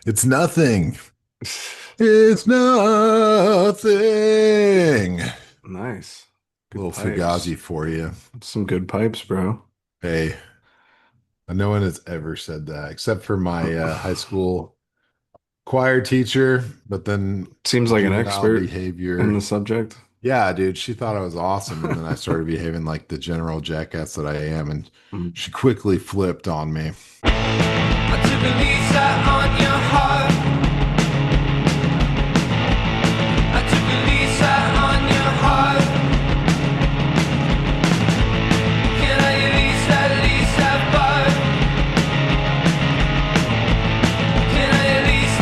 It's nothing. It's nothing. Nice. Good Little pipes. Fugazi for you. Some good pipes, bro. Hey, no one has ever said that except for my high school choir teacher, but then Seems like an juvenile expert in behavior. the subject. Yeah, dude, she thought I was awesome. And then I started behaving like the general jackass that I am. And Mm. she quickly flipped on me. I took a lease out on your heart. I took a lease out on your heart. Can I at least have fun? Can I at least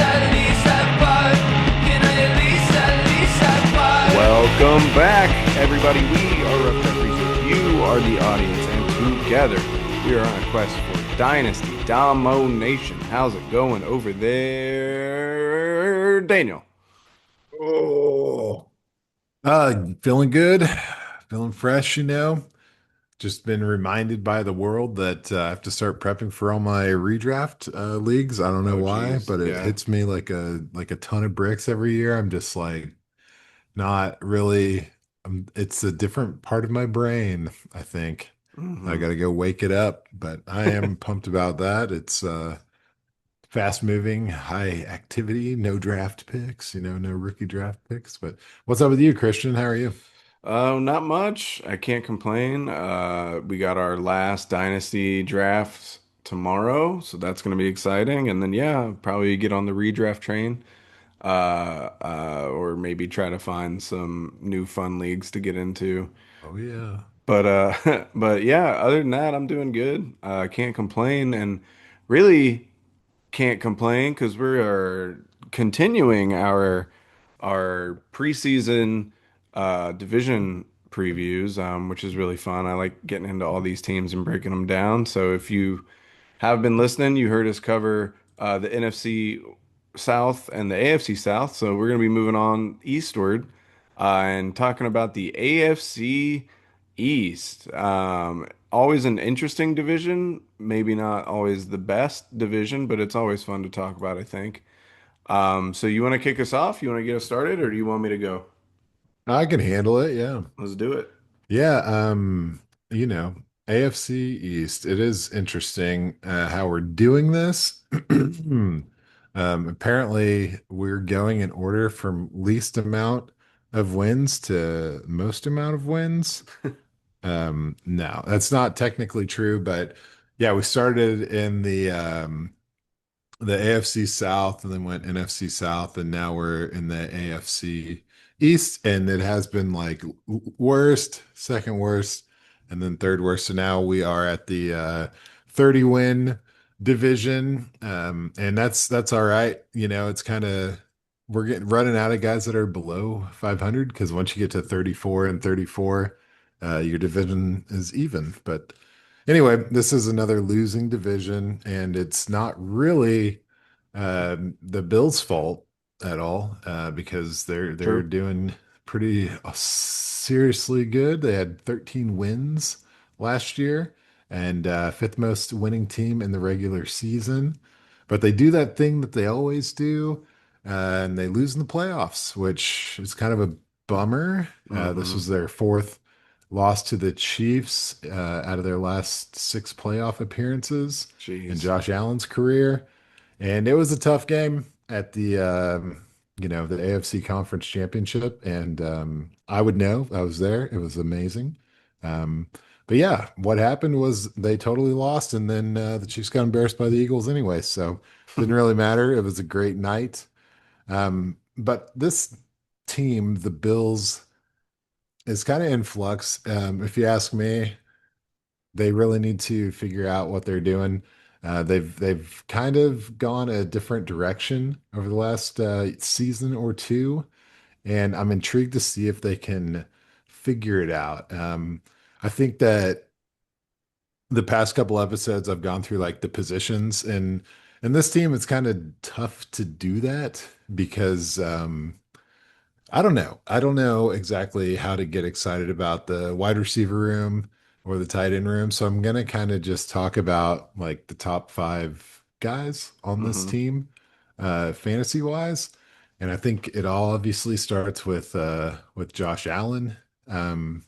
have fun? Can I at least have fun? Welcome back, everybody. We are Rough Cut Research. You are the audience, and together we are on a quest for Dynasty Domination. How's it going over there, Daniel? Oh, feeling good, feeling fresh, Just been reminded by the world that I have to start prepping for all my redraft leagues. I don't know Oh, why, geez. but it Yeah. hits me like a ton of bricks every year. I'm just like not really. It's a different part of my brain, I think. I Hmm. got to go wake it up, but I am pumped about that. It's fast moving, high activity, no draft picks, no rookie draft picks. But what's up with you, Christian? How are you? Not much. I can't complain. We got our last Dynasty draft tomorrow, so that's going to be exciting. And then, yeah, probably get on the redraft train, or maybe try to find some new fun leagues to get into. Oh yeah. But yeah, other than that, I'm doing good. Can't complain, and really can't complain because we are continuing our preseason division previews, which is really fun. I like getting into all these teams and breaking them down. So if you have been listening, you heard us cover the NFC South and the AFC South. So we're going to be moving on eastward and talking about the AFC East. Always an interesting division, maybe not always the best division, but it's always fun to talk about, I think. So you want to kick us off? You want to get us started, or do you want me to go? I can handle it. Yeah. Let's do it. Yeah, you know, AFC East, it is interesting how we're doing this. Apparently, we're going in order from least amount of wins to most amount of wins. No, that's not technically true, but yeah, we started in the AFC South and then went NFC South, and now we're in the AFC East, and it has been like worst, second worst, and then third worst. So now we are at the 30 win division, and that's all right. It's kind of we're getting running out of guys that are below 500 because once you get to 34 and 34, your division is even. But anyway, this is another losing division, and it's not really the Bills' fault at all because they're True. doing pretty seriously good. They had 13 wins last year and fifth most winning team in the regular season. But they do that thing that they always do, and they lose in the playoffs, which is kind of a bummer. This Hmm. was their fourth loss to the Chiefs out of their last six playoff appearances in Jeez. Josh Allen's career. And it was a tough game at the AFC Conference Championship. And I would know, I was there. It was amazing. Um, but yeah, what happened was they totally lost, and then the Chiefs got embarrassed by the Eagles anyway. So didn't really matter. It was a great night. But this team, the Bills, is kind of in flux. If you ask me, they really need to figure out what they're doing. They've kind of gone a different direction over the last season or two, and I'm intrigued to see if they can figure it out. I think that the past couple episodes I've gone through like the positions, and this team it's kind of tough to do that because I don't know. I don't know exactly how to get excited about the wide receiver room or the tight end room. So I'm gonna kind of just talk about like the top five guys on this Hmm. team. fantasy wise. And I think it all obviously starts with Josh Allen. Um,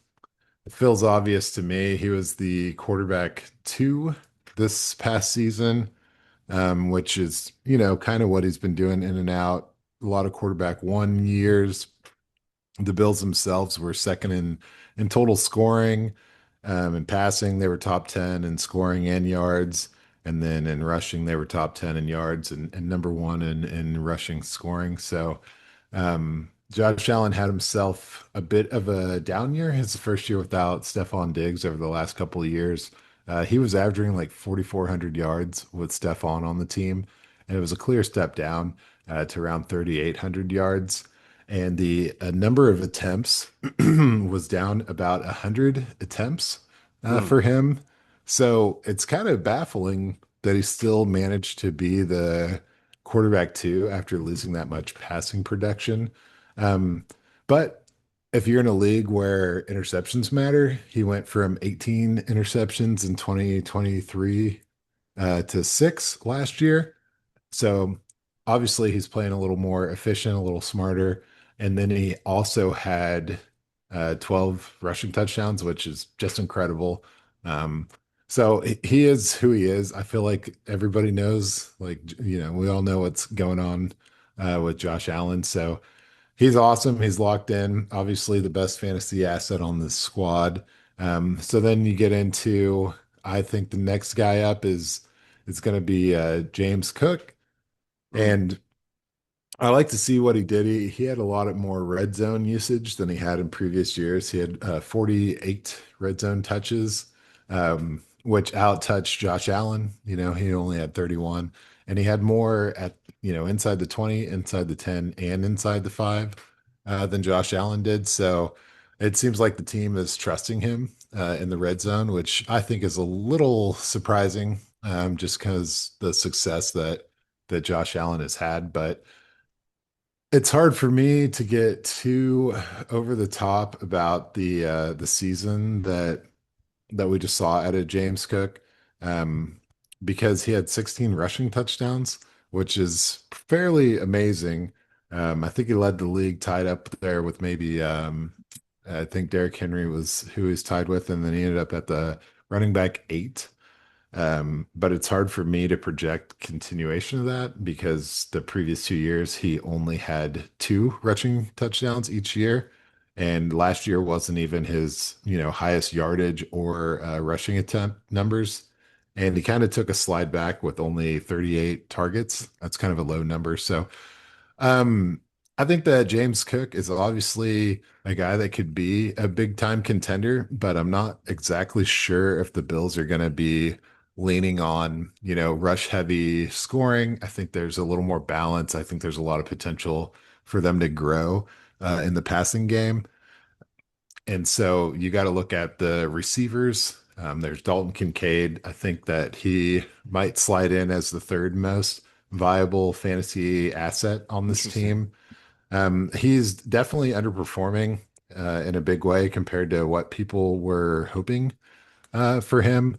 it feels obvious to me. He was the quarterback two this past season, which is, kind of what he's been doing in and out. A lot of quarterback one years. The Bills themselves were second in total scoring, and passing. They were top 10 in scoring and yards. And then in rushing, they were top 10 in yards and number one in rushing scoring. So Josh Allen had himself a bit of a down year. His first year without Stephon Diggs over the last couple of years. He was averaging like 4,400 yards with Stephon on the team, and it was a clear step down to around 3,800 yards. And the number of attempts was down about 100 attempts Mm. for him. So it's kind of baffling that he still managed to be the quarterback two after losing that much passing production. Um, but if you're in a league where interceptions matter, he went from 18 interceptions in 2023 to six last year. So obviously he's playing a little more efficient, a little smarter. And then he also had 12 rushing touchdowns, which is just incredible. Um, so he is who he is. I feel like everybody knows, like, we all know what's going on with Josh Allen. So he's awesome. He's locked in. Obviously, the best fantasy asset on this squad. So then you get into, I think the next guy up is it's going to be James Cook. Mm. And I like to see what he did. He had a lot of more red zone usage than he had in previous years. He had 48 red zone touches, which out touched Josh Allen. He only had 31, and he had more at, inside the 20, inside the 10, and inside the five than Josh Allen did. So it seems like the team is trusting him in the red zone, which I think is a little surprising, just because the success that Josh Allen has had. But it's hard for me to get too over the top about the season that we just saw out of James Cook, um, because he had 16 rushing touchdowns, which is fairly amazing. I think he led the league tied up there with maybe I think Derrick Henry was who he's tied with, and then he ended up at the running back eight. But it's hard for me to project continuation of that because the previous 2 years he only had two rushing touchdowns each year. And last year wasn't even his, highest yardage or rushing attempt numbers. And he kind of took a slide back with only 38 targets. That's kind of a low number. So um, I think that James Cook is obviously a guy that could be a big time contender, but I'm not exactly sure if the Bills are going to be leaning on, rush heavy scoring. I think there's a little more balance. I think there's a lot of potential for them to grow in the passing game. And so you got to look at the receivers. There's Dalton Kincaid. I think that he might slide in as the third most viable fantasy asset on this Interesting. team. He's definitely underperforming in a big way compared to what people were hoping for him.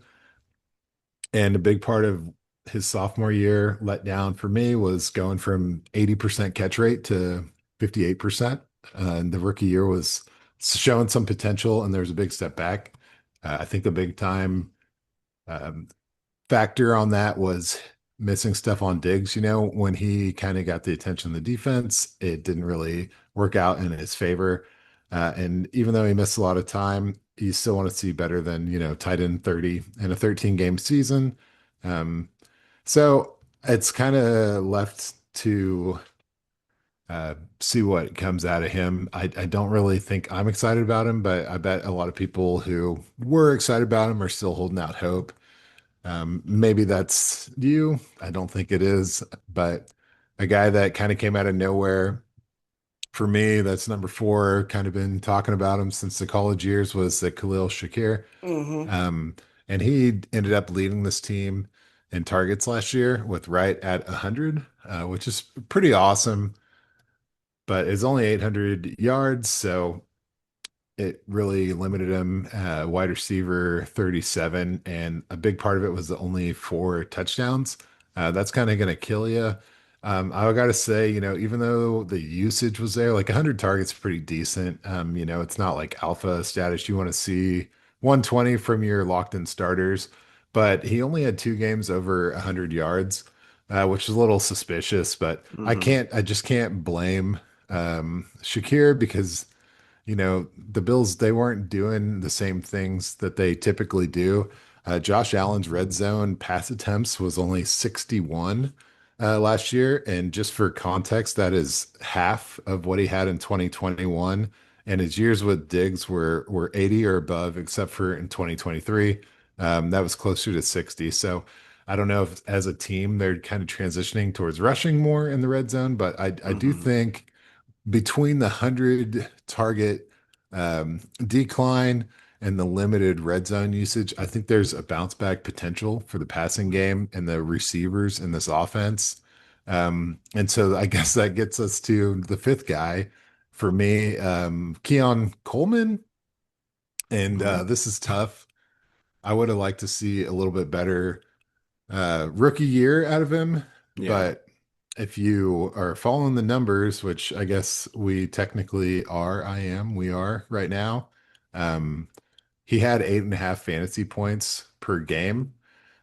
And a big part of his sophomore year let down for me was going from 80% catch rate to 58%. And the rookie year was showing some potential, and there's a big step back. I think the big time um, factor on that was missing Stephon Diggs. When he kind of got the attention of the defense, it didn't really work out in his favor. And even though he missed a lot of time, you still want to see better than, tight end 30 in a 13 game season. Um, so it's kind of left to see what comes out of him. I don't really think I'm excited about him, but I bet a lot of people who were excited about him are still holding out hope. Maybe that's you. I don't think it is, but a guy that kind of came out of nowhere for me, that's number four, kind of been talking about him since the college years, was the Khalil Shakir. Hmm. Um, and he ended up leading this team in targets last year with right at 100, which is pretty awesome, but it's only 800 yards. So it really limited him. Wide receiver 37, and a big part of it was the only four touchdowns. That's kind of going to kill you. I gotta say, even though the usage was there, like 100 targets, pretty decent. It's not like alpha status. You want to see 120 from your locked-in starters, but he only had two games over 100 yards, which is a little suspicious. But Hmm. I just can't blame Shakir because the Bills, they weren't doing the same things that they typically do. Josh Allen's red zone pass attempts was only 61 last year. And just for context, that is half of what he had in 2021. And his years with Diggs were 80 or above, except for in 2023. That was closer to 60. So I don't know if as a team they're kind of transitioning towards rushing more in the red zone, but I do Hmm. think between the 100 target decline and the limited red zone usage, I think there's a bounce back potential for the passing game and the receivers in this offense. And so I guess that gets us to the fifth guy for me, Keon Coleman. And Hmm. this is tough. I would have liked to see a little bit better rookie year out of him, Yeah. but if you are following the numbers, which I guess we technically are, we are right now. Um, he had 8.5 fantasy points per game,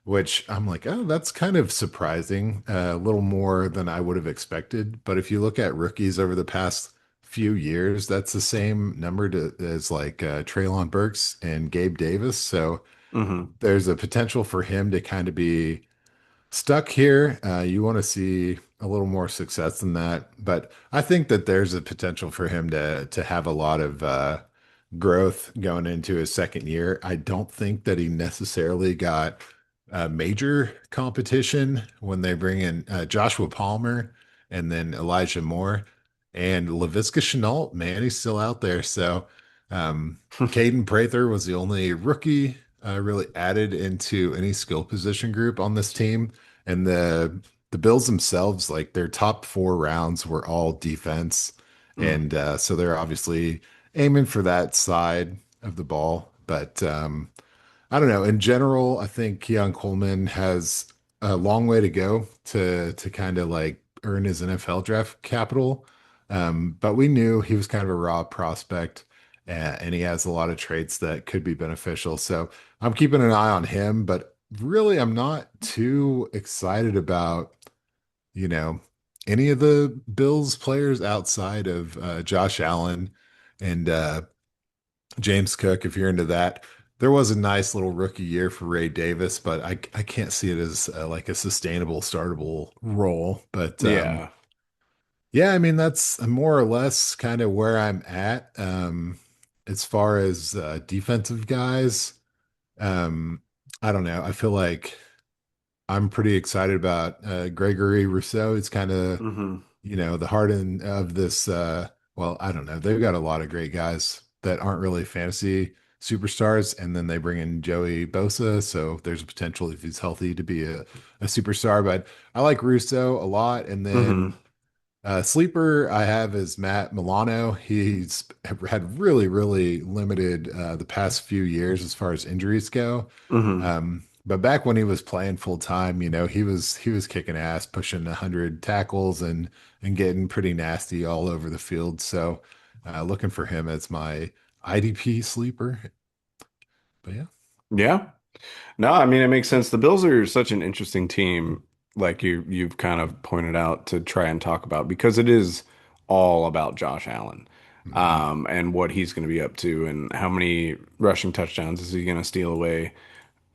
which I'm like, oh, that's kind of surprising, a little more than I would have expected. But if you look at rookies over the past few years, that's the same number as like Traylon Burks and Gabe Davis. So Hmm. there's a potential for him to kind of be stuck here. You want to see a little more success than that, but I think that there's a potential for him to have a lot of growth going into his second year. I don't think that he necessarily got major competition when they bring in Joshua Palmer and then Elijah Moore and Laviska Shenault. Man, he's still out there. So Caden Prather was the only rookie really added into any skill position group on this team. And the Bills themselves, like their top four rounds were all defense. And so they're obviously aiming for that side of the ball. But I don't know. In general, I think Keon Coleman has a long way to go to kind of like earn his NFL draft capital. But we knew he was kind of a raw prospect, and he has a lot of traits that could be beneficial. So I'm keeping an eye on him, but really, I'm not too excited about, you know, any of the Bills players outside of Josh Allen and James Cook, if you're into that. There was a nice little rookie year for Ray Davis, but I can't see it as like a sustainable, startable role. But Yeah. yeah, I mean that's more or less kind of where I'm at as far as defensive guys. Um, I don't know. I feel like I'm pretty excited about Gregory Rousseau. It's kind of Hmm. the heart of this well, I don't know. They've got a lot of great guys that aren't really fantasy superstars, and then they bring in Joey Bosa, so there's a potential if he's healthy to be a superstar. But I like Russo a lot. And then Hmm. sleeper I have is Matt Milano. He's had really, really limited the past few years as far as injuries go. Hmm. But back when he was playing full time, he was kicking ass, pushing 100 tackles and getting pretty nasty all over the field. So looking for him as my IDP sleeper. But yeah. Yeah. No, I mean it makes sense. The Bills are such an interesting team, like you've kind of pointed out to try and talk about because it is all about Josh Allen, Mhm. and what he's going to be up to and how many rushing touchdowns is he going to steal away.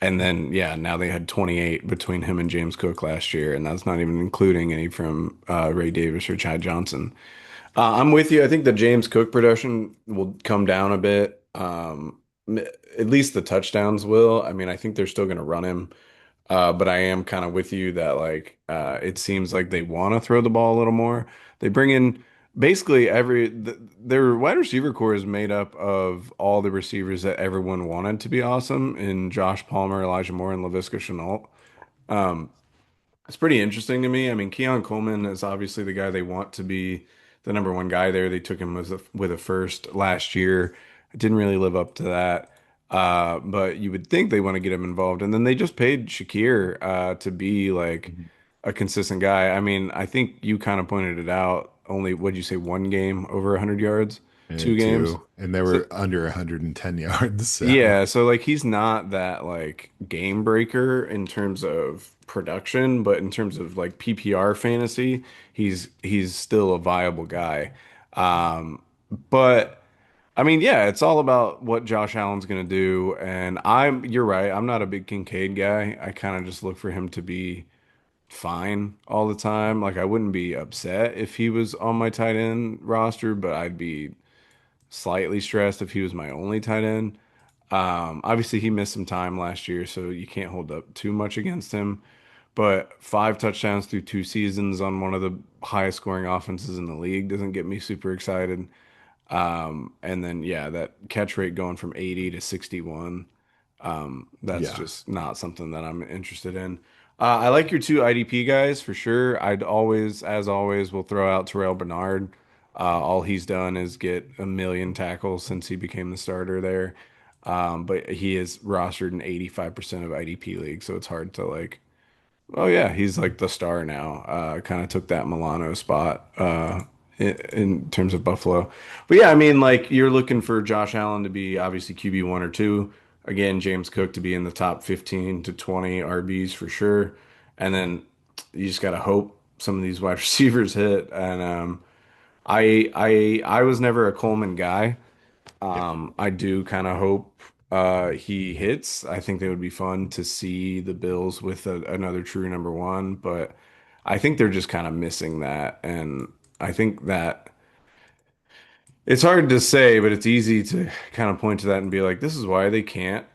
And then yeah, now they had 28 between him and James Cook last year, and that's not even including any from Ray Davis or Chad Johnson. I'm with you. I think the James Cook production will come down a bit. At least the touchdowns will. I mean, I think they're still going to run him. But I am kind of with you that like it seems like they want to throw the ball a little more. They bring in basically their wide receiver core is made up of all the receivers that everyone wanted to be awesome in Josh Palmer, Elijah Moore, and Laviska Shenault. Um, it's pretty interesting to me. I mean, Keon Coleman is obviously the guy they want to be the number one guy there. They took him with a first last year. Didn't really live up to that. But you would think they want to get him involved. And then they just paid Shakir to be like Mhm. a consistent guy. I mean, I think you kind of pointed it out. Only, what'd you say, one game over 100 yards? Two games? Two, and they So were under 110 yards. So yeah, so like he's not that like game breaker in terms of production, but in terms of like PPR fantasy, he's still a viable guy. But I mean, yeah, it's all about what Josh Allen's gonna do. And you're right, I'm not a big Kincaid guy. I kind of just look for him to be fine all the time. Like I wouldn't be upset if he was on my tight end roster, but I'd be slightly stressed if he was my only tight end. Obviously, he missed some time last year, so you can't hold up too much against him. But 5 touchdowns through 2 seasons on one of the highest scoring offenses in the league doesn't get me super excited. And then, yeah, that catch rate going from 80 to 61, that's yeah, just not something that I'm interested in. I like your two IDP guys for sure. I'd always, as always, will throw out Terrell Bernard. All he's done is get a million tackles since he became the starter there. But he is rostered in 85% of IDP leagues, so it's hard to like, oh yeah, he's like the star now. Kind of took that Milano spot in terms of Buffalo. But yeah, I mean, like you're looking for Josh Allen to be obviously QB one or two. Again, James Cook to be in the top 15 to 20 RBs for sure. And then you just gotta hope some of these wide receivers hit. And I was never a Coleman guy. yeah, I do kind of hope he hits. I think that would be fun to see the Bills with another true number one, but I think they're just kind of missing that. And I think that it's hard to say, but it's easy to kind of point to that and be like, this is why they can't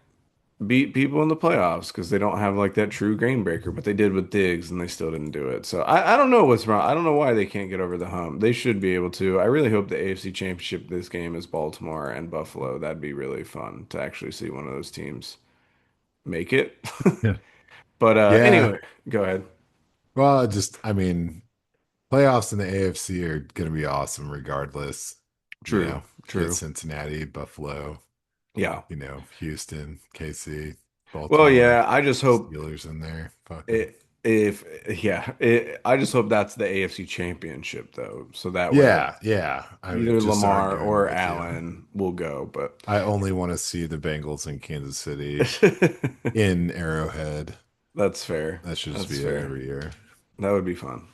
beat people in the playoffs because they don't have like that true game breaker, but they did with Diggs and they still didn't do it. So I don't know what's wrong. I don't know why they can't get over the hump. They should be able to. I really hope the AFC Championship this game is Baltimore and Buffalo. That'd be really fun to actually see one of those teams make it. yeah, But yeah. anyway, go ahead. Well, just I mean, playoffs in the AFC are going to be awesome regardless. You True, know, you get true. Cincinnati, Buffalo, Yeah. Houston, KC, Well, Baltimore, yeah, I just hope Steelers in there. Fuck them. if yeah, I just hope that's the AFC Championship though, so that way Yeah, yeah. I was either just Lamar arguing or with you. Allen will go, but I only want to see the Bengals in Kansas City that's in Arrowhead. fair. That should just That's be it fair. every year. That would be fun.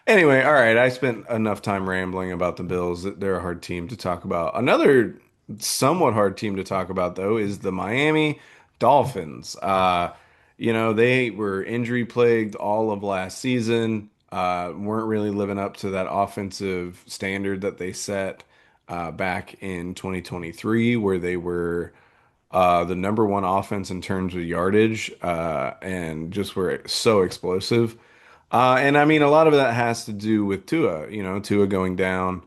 Anyway, all right. I spent enough time rambling about the Bills. They're a hard team to talk about. Another somewhat hard team to talk about, though, is the Miami Dolphins. They were injury plagued all of last season, weren't really living up to that offensive standard that they set back in 2023, where they were the number one offense in terms of yardage and just were so explosive. And I mean, a lot of that has to do with Tua, Tua going down.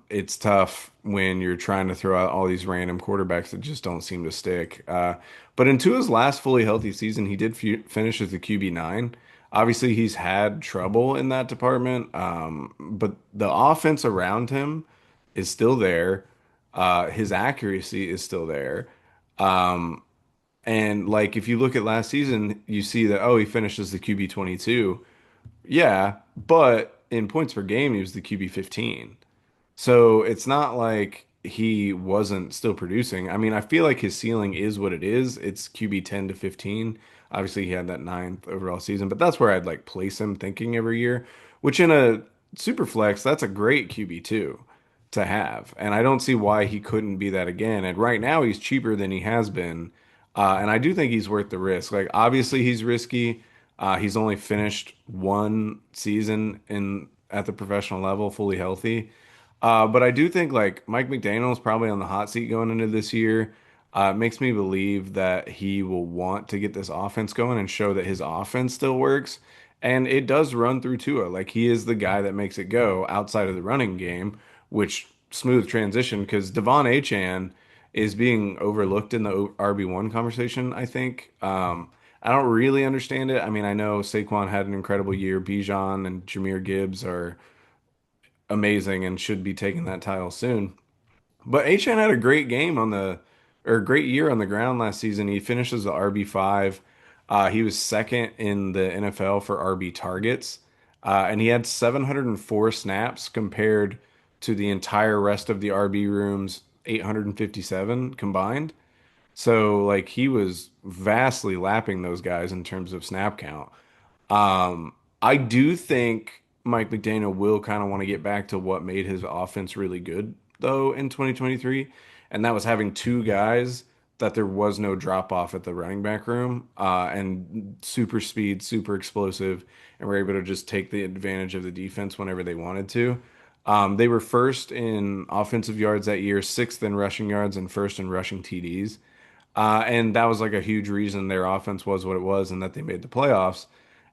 It's tough when you're trying to throw out all these random quarterbacks that just don't seem to stick. But in Tua's last fully healthy season, he did finish as the QB9. Obviously, he's had trouble in that department, but the offense around him is still there. His accuracy is still there. And like if you look at last season, you see that he finished as the QB 22. Yeah, but in points per game, he was the QB 15. So it's not like he wasn't still producing. I mean, I feel like his ceiling is what it is. It's QB 10 to 15. Obviously, he had that ninth overall season, but that's where I'd like place him thinking every year, which in a super flex, that's a great QB2 to have. And I don't see why he couldn't be that again. And right now, he's cheaper than he has been. And I do think he's worth the risk. Like, obviously, he's risky. He's only finished one season in at the professional level, fully healthy. But I do think like Mike McDaniel's probably on the hot seat going into this year. It makes me believe that he will want to get this offense going and show that his offense still works. And it does run through Tua. Like he is the guy that makes it go outside of the running game, which smooth transition because Devon Achan is being overlooked in the RB1 conversation, I think. I don't really understand it. I mean, I know Saquon had an incredible year. Bijan and Jameer Gibbs are amazing and should be taking that title soon. But Achan had a great game or great year on the ground last season. He finishes the RB5. He was second in the NFL for RB targets, and he had 704 snaps compared to the entire rest of the RB room's 857 combined. So like he was vastly lapping those guys in terms of snap count. I do think Mike McDaniel will kind of want to get back to what made his offense really good, though, in 2023, and that was having two guys that there was no drop off at the running back room, and super speed, super explosive, and were able to just take the advantage of the defense whenever they wanted to. They were first in offensive yards that year, sixth in rushing yards, and first in rushing TDs. And that was like a huge reason their offense was what it was and that they made the playoffs.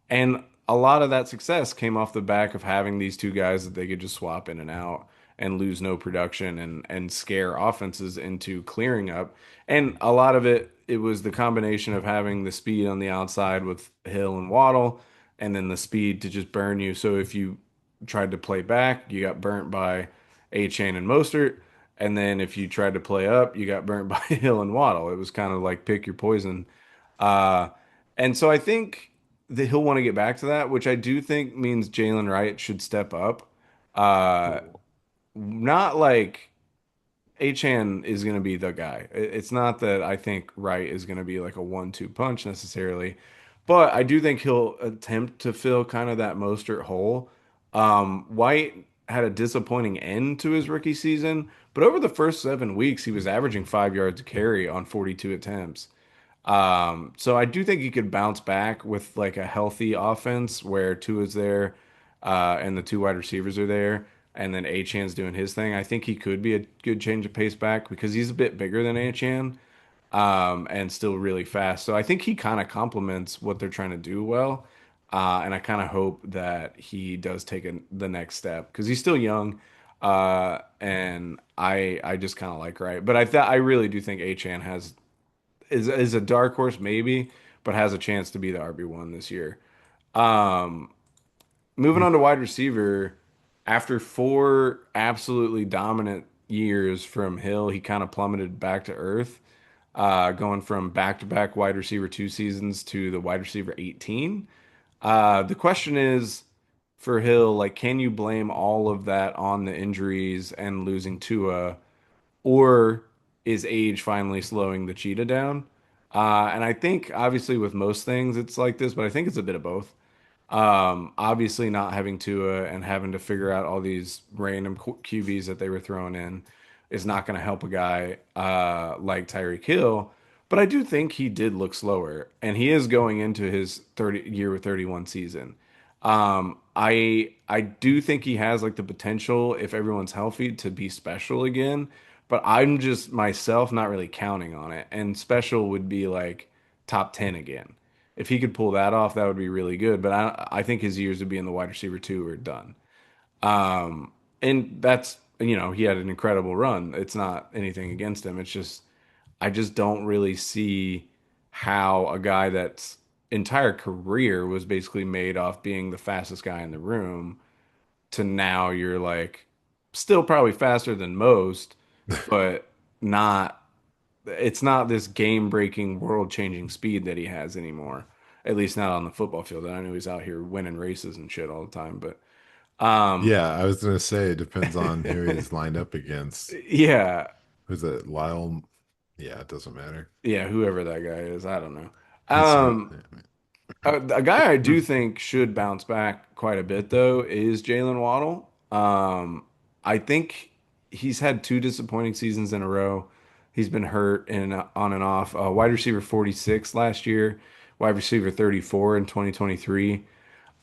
And a lot of that success came off the back of having these two guys that they could just swap in and out and lose no production and scare offenses into clearing up. And a lot of it was the combination of having the speed on the outside with Hill and Waddle, and then the speed to just burn you. So if you tried to play back, you got burnt by A-Chain and Mostert. And then if you tried to play up, you got burnt by Hill and Waddle. It was kind of like pick your poison. Uh, and so I think that he'll want to get back to that, which I do think means Jalen Wright should step up. Uh, Not like Achan is going to be the guy. It's not that I think Wright is going to be like a 1-2 punch necessarily, but I do think he'll attempt to fill kind of that Mostert hole. White had a disappointing end to his rookie season, but over the first 7 weeks, he was averaging 5 yards a carry on 42 attempts. So I do think he could bounce back with like a healthy offense where Tua's there, and the two wide receivers are there, and then Achan's doing his thing. I think he could be a good change of pace back because he's a bit bigger than Achan, and still really fast. So I think he kind of complements what they're trying to do well. And I kind of hope that he does take the next step because he's still young. And I just kind of like right, but I really do think Achan is a dark horse maybe, but has a chance to be the RB1 this year. Um, Moving on to wide receiver, after four absolutely dominant years from Hill, he kind of plummeted back to earth, going from back-to-back wide receiver 2 seasons to the wide receiver 18. The question is for Hill, like, can you blame all of that on the injuries and losing Tua, or is age finally slowing the cheetah down? And I think obviously with most things it's like this, but I think it's a bit of both. Obviously not having Tua and having to figure out all these random QBs that they were throwing in is not going to help a guy like Tyreek Hill. But I do think he did look slower, and he is going into his 30 year with 31 season. I do think he has like the potential if everyone's healthy to be special again, but I'm just myself not really counting on it. And special would be like top 10 again. If he could pull that off, that would be really good. But I think his years of being the wide receiver two are done. And that's, he had an incredible run. It's not anything against him. It's just, I just don't really see how a guy that's entire career was basically made off being the fastest guy in the room to now you're like still probably faster than most, but not it's not this game-breaking, world-changing speed that he has anymore. At least not on the football field. I know he's out here winning races and shit all the time, but um Yeah, I was gonna say it depends on who he's lined up against. yeah, Who's it? Lyle? Yeah, it doesn't matter. yeah, whoever that guy is, I don't know. He's not. Um a guy I do think should bounce back quite a bit though is Jalen Waddle. I think he's had two disappointing seasons in a row. He's been hurt and on and off. Wide receiver 46 last year, wide receiver 34 in 2023.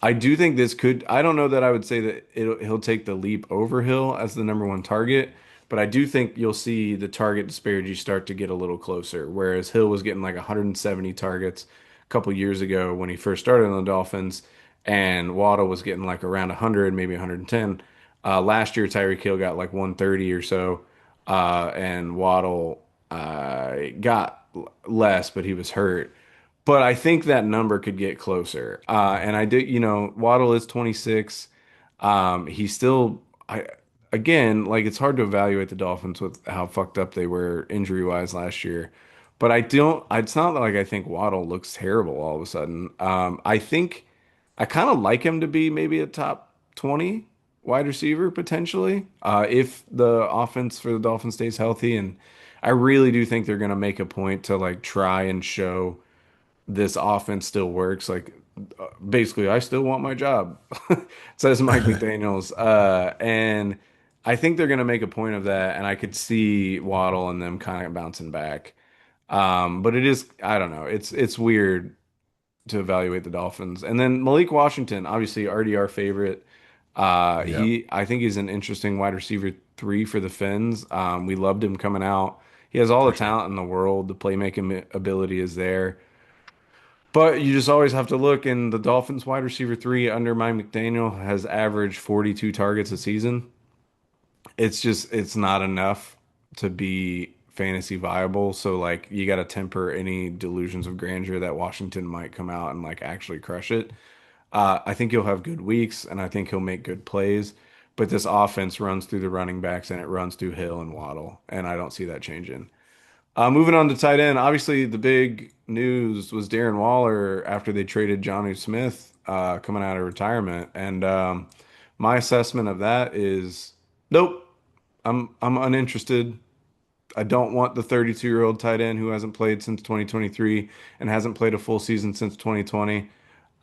I do think this could. I don't know that I would say that he'll take the leap over Hill as the number one target, but I do think you'll see the target disparity start to get a little closer. Whereas Hill was getting like 170 targets a couple years ago when he first started on the Dolphins, and Waddle was getting like around 100, maybe 110. Last year, Tyreek Hill got like 130 or so, and Waddle got less, but he was hurt. But I think that number could get closer. And I do, Waddle is 26. He's still, again, like it's hard to evaluate the Dolphins with how fucked up they were injury wise last year. but I don't. It's not like I think Waddle looks terrible all of a sudden. I think I kind of like him to be maybe a top 20 wide receiver potentially, if the offense for the Dolphins stays healthy. And I really do think they're going to make a point to like try and show this offense still works. Like basically, I still want my job, says Mike McDaniels. And I think they're going to make a point of that. And I could see Waddle and them kind of bouncing back. But it is, I don't know. It's weird to evaluate the Dolphins. And then Malik Washington, obviously already our favorite. Yeah, I think he's an interesting wide receiver three for the Fins. We loved him coming out. He has all the for sure. talent in the world. The playmaking ability is there. But you just always have to look, and the Dolphins wide receiver three under Mike McDaniel has averaged 42 targets a season. It's not enough to be fantasy viable. So like you got to temper any delusions of grandeur that Washington might come out and like actually crush it. I think he'll have good weeks, and I think he'll make good plays. But this offense runs through the running backs, and it runs through Hill and Waddle, and I don't see that changing. Moving on to tight end, obviously the big news was Darren Waller after they traded Jonnu Smith coming out of retirement, and my assessment of that is nope. I'm uninterested. I don't want the 32-year-old tight end who hasn't played since 2023 and hasn't played a full season since 2020.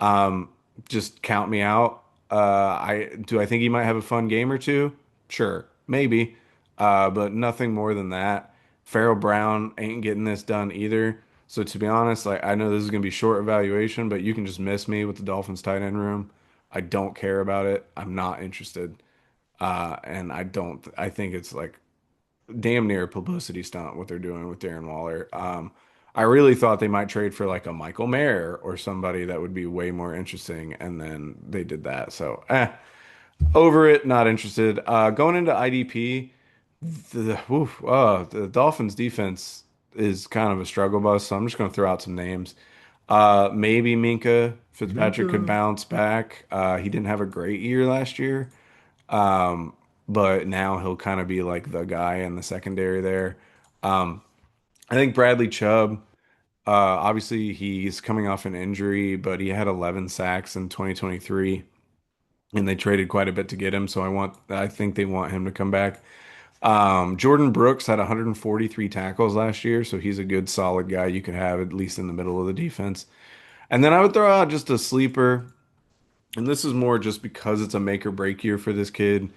Um, just count me out. I think he might have a fun game or two? Sure, maybe. But nothing more than that. Farrell Brown ain't getting this done either. So to be honest, like I know this is gonna be short evaluation, but you can just miss me with the Dolphins tight end room. I don't care about it. I'm not interested. And I think it's like damn near a publicity stunt what they're doing with Darren Waller. I really thought they might trade for like a Michael Mayer or somebody that would be way more interesting, and then they did that. So, over it, not interested. Going into IDP, the Dolphins defense is kind of a struggle bus, so I'm just going to throw out some names. Maybe Minka Fitzpatrick could Minka. bounce back. He didn't have a great year last year. Um, but now he'll kind of be like the guy in the secondary there. Um, I think Bradley Chubb, obviously he's coming off an injury, but he had 11 sacks in 2023 and they traded quite a bit to get him. So I think they want him to come back. Jordan Brooks had 143 tackles last year, so he's a good solid guy you could have at least in the middle of the defense. And then I would throw out just a sleeper, and this is more just because it's a make or break year for this kid.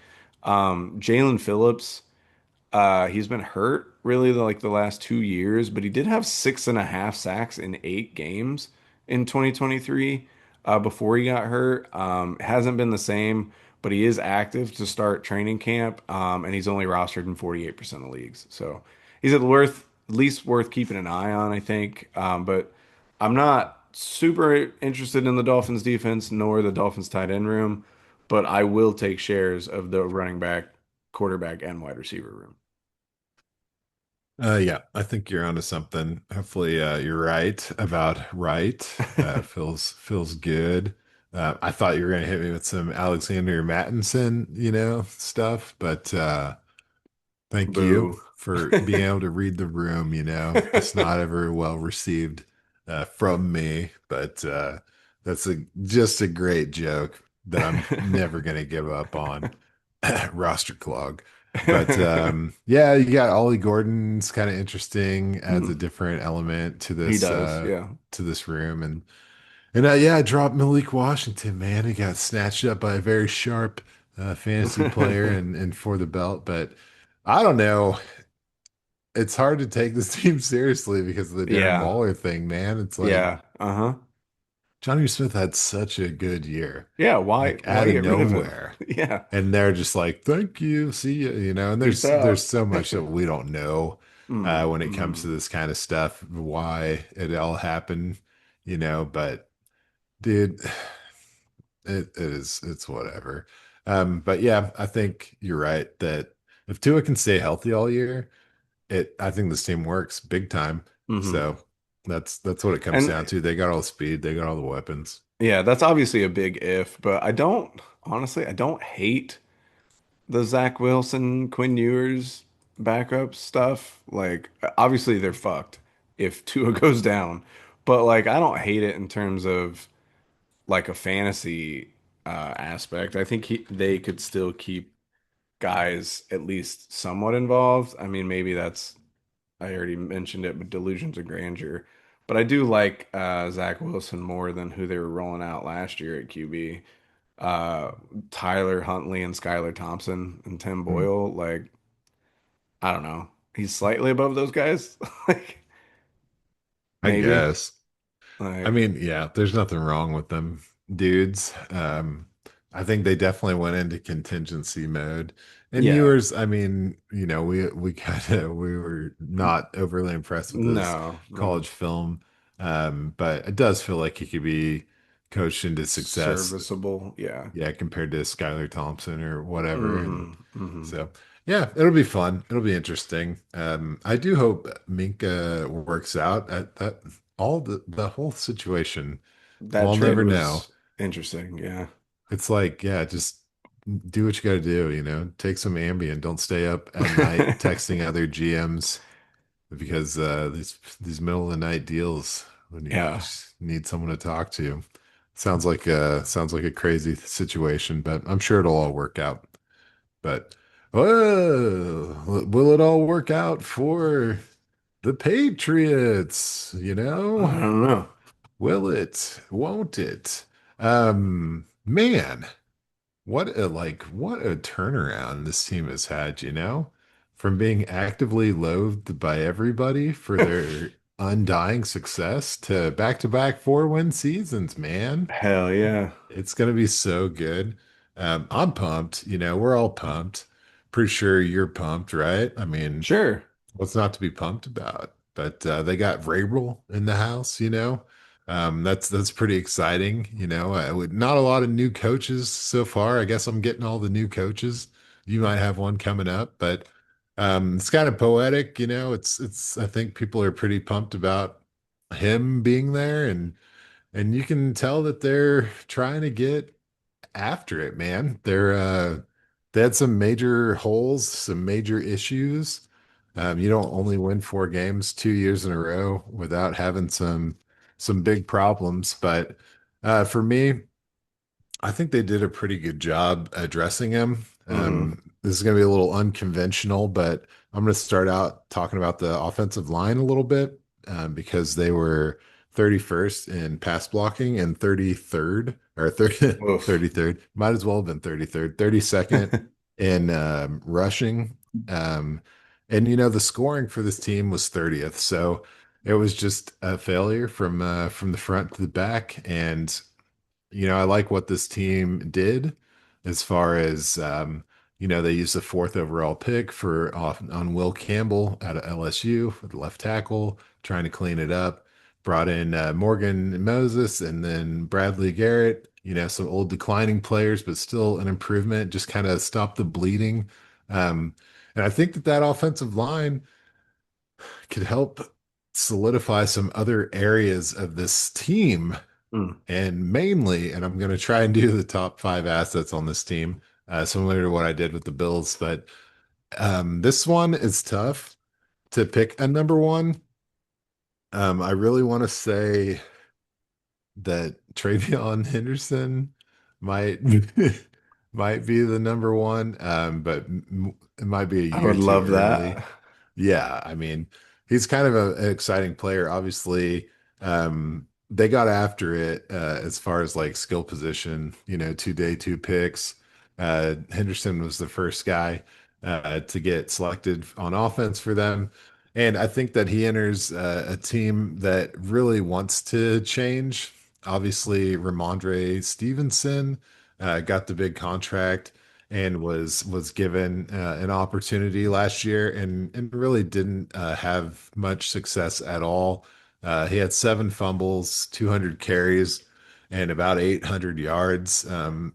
Jalen Phillips, he's been hurt really like the last 2 years, but he did have 6.5 sacks in 8 games in 2023 before he got hurt. Hasn't been the same, but he is active to start training camp, and he's only rostered in 48% of leagues. So he's at least worth keeping an eye on, I think. But I'm not super interested in the Dolphins defense nor the Dolphins tight end room, but I will take shares of the running back, quarterback, and wide receiver room. Yeah, I think you're onto something. Hopefully, you're right about right. Feels good. I thought you were gonna hit me with some Alexander Mattinson, stuff, but thank you Boo. for being able to read the room. It's not ever well received from me, but that's just a great joke that I'm never gonna give up on. Roster clog. But yeah, you got Ollie Gordon's kind of interesting, adds a Mm, different element he does, yeah. to this room. And yeah, I dropped Malik Washington, man. He got snatched up by a very sharp fantasy player and for the belt. But I don't know. It's hard to take this team seriously because of the Darren Yeah, Waller thing, man. It's like yeah, uh-huh. Johnny Smith had such a good year, Yeah, like why out of get rid of him? nowhere. Yeah, And they're just like, thank you, see you, and peace there's out. so much that we don't know when it comes to Mm. this kind of stuff, why it all happened, but dude, it's whatever. But yeah, I think you're right that if Tua can stay healthy all year, I think this team works big time. Hmm. So that's what it comes And down to. They got all the speed, they got all the weapons. yeah, that's obviously a big if, but honestly, I don't hate the Zach Wilson, Quinn Ewers backup stuff. Like, obviously they're fucked. if Tua goes down. But like I don't hate it in terms of like a fantasy aspect. I think they could still keep guys at least somewhat involved. I mean, maybe that's I already mentioned it, but delusions of grandeur. But I do like Zach Wilson more than who they were rolling out last year at QB. Uh, Tyler Huntley and Skylar Thompson and Tim Hmm. Boyle, like I don't know, he's slightly above those guys, like I maybe, guess. I like mean, yeah, there's nothing wrong with them dudes. I think they definitely went into contingency mode. And yeah, Ewers, I mean, we kind of we were not overly impressed with his no, no, college film. But it does feel like he could be coached into success, serviceable, yeah. yeah, compared to Skylar Thompson or whatever. And Hmm. Hmm. so, yeah, it'll be fun. It'll be interesting. I do hope Minka works out at that all the whole situation. That We'll trade never know. was interesting, yeah. It's like, yeah, just do what you got to do, take some Ambien. Don't stay up at night texting other GMs because these middle of the night deals when you Yeah. just need someone to talk to. Sounds like a crazy situation, but I'm sure it'll all work out. But will it all work out for the Patriots? I don't know. Will it? Won't it? Man, what a turnaround this team has had, from being actively loathed by everybody for their undying success to back-to-back four-win seasons, man. Hell yeah. It's going to be so good. I'm pumped. We're all pumped. Pretty sure you're pumped, right? I mean, Sure. what's not to be pumped about? But they got Vrabel in the house. That's pretty exciting. Not a lot of new coaches so far. I guess I'm getting all the new coaches. You might have one coming up, but it's kind of poetic. It's. I think people are pretty pumped about him being there, and you can tell that they're trying to get after it, man. They had some major holes, some major issues. You don't only win four games 2 years in a row without having some big problems. But for me, I think they did a pretty good job addressing him. Hmm. This is going to be a little unconventional, but I'm going to start out talking about the offensive line a little bit because they were 31st in pass blocking and 33rd or 30, Oof. 33rd. Might as well have been 33rd, 32nd in rushing. Um, and the scoring for this team was 30th. So it was just a failure from the front to the back. And I like what this team did as far as they used the fourth overall pick for off on Will Campbell out of LSU for the left tackle, trying to clean it up. Brought in Morgan Moses and then Bradley Garrett, some old declining players, but still an improvement, just kind of stopped the bleeding. Um, and I think that offensive line could help solidify some other areas of this team Mm. and mainly, and I'm going to try and do the top five assets on this team, similar to what I did with the Bills. But this one is tough to pick a number one. I really want to say that Travion Henderson might might be the number one, but it might be a I year would too love early. that. Yeah, I mean, he's kind of an exciting player. Obviously, they got after it as far as like skill position, 2 day, two picks. Henderson was the first guy to get selected on offense for them. And I think that he enters a team that really wants to change. Obviously, Ramondre Stevenson got the big contract and was given an opportunity last year and really didn't have much success at all. He had seven fumbles, 200 carries, and about 800 yards. And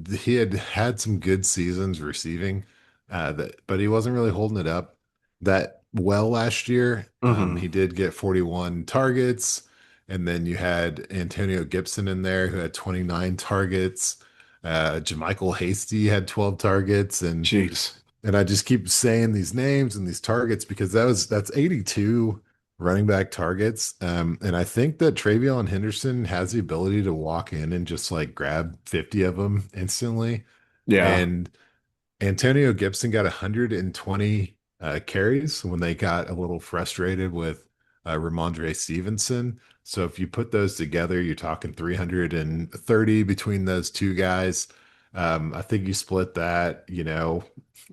he had some good seasons receiving, but he wasn't really holding it up that well last year. He Hmm. did get 41 targets. And then you had Antonio Gibson in there who had 29 targets. Jermichael Hasty had 12 targets, and Jeez. I just keep saying these names and these targets because that's 82. running back targets. And I think that Travion Henderson has the ability to walk in and just like grab 50 of them instantly. Yeah. And Antonio Gibson got 120 carries when they got a little frustrated with Ramondre Stevenson. So if you put those together, you're talking 330 between those two guys. I think you split that,